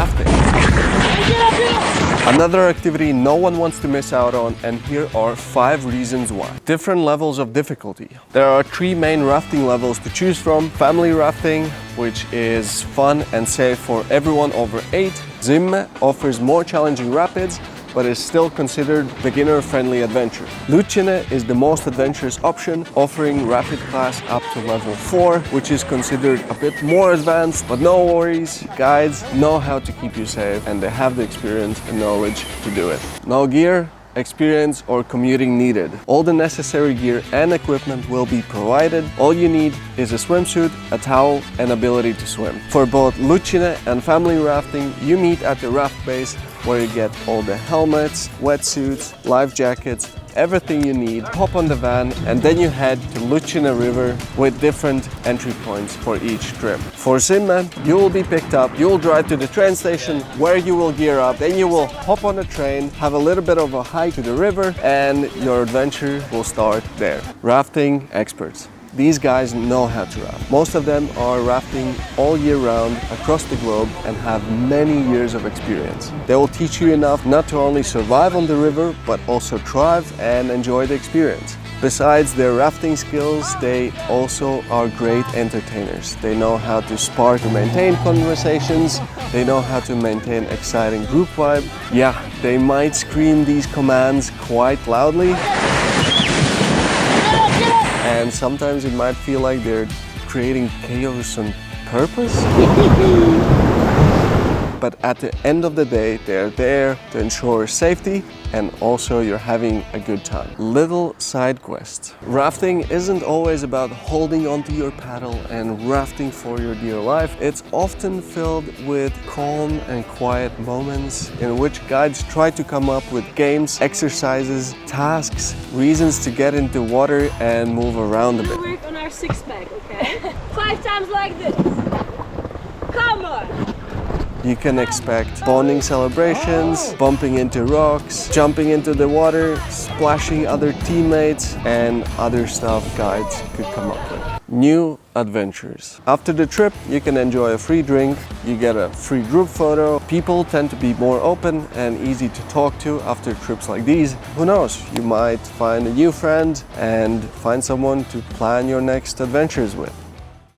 rafting. Another activity no one wants to miss out on, and here are 5 reasons why. Different levels of difficulty. There are 3 main rafting levels to choose from. Family rafting, which is fun and safe for everyone over 8. Zim offers more challenging rapids, but is still considered beginner-friendly adventure. Lucine is the most adventurous option, offering rapid class up to level 4, which is considered a bit more advanced, but no worries, guides know how to keep you safe and they have the experience and knowledge to do it. No gear, experience or commuting needed. All the necessary gear and equipment will be provided. All you need is a swimsuit, a towel and ability to swim. For both Lucine and family rafting, you meet at the raft base where you get all the helmets, wetsuits, life jackets, everything you need. Hop on the van and then you head to Lucine River with different entry points for each trip. For Simme, you will be picked up, you will drive to the train station where you will gear up, then you will hop on the train, have a little bit of a hike to the river and your adventure will start there. Rafting experts. These guys know how to raft. Most of them are rafting all year round across the globe and have many years of experience. They will teach you enough not to only survive on the river, but also thrive and enjoy the experience. Besides their rafting skills, they also are great entertainers. They know how to spar to maintain conversations. They know how to maintain exciting group vibe. Yeah, they might scream these commands quite loudly. And sometimes it might feel like they're creating chaos on purpose. But at the end of the day, they're there to ensure safety and also you're having a good time. Little side quest. Rafting isn't always about holding onto your paddle and rafting for your dear life. It's often filled with calm and quiet moments in which guides try to come up with games, exercises, tasks, reasons to get into water and move around a bit. We'll work on our 6-pack, okay? 5 times like this. Come on! You can expect bonding celebrations, bumping into rocks, jumping into the water, splashing other teammates, and other stuff guides could come up with. New adventures. After the trip, you can enjoy a free drink, you get a free group photo. People tend to be more open and easy to talk to after trips like these. Who knows, you might find a new friend and find someone to plan your next adventures with.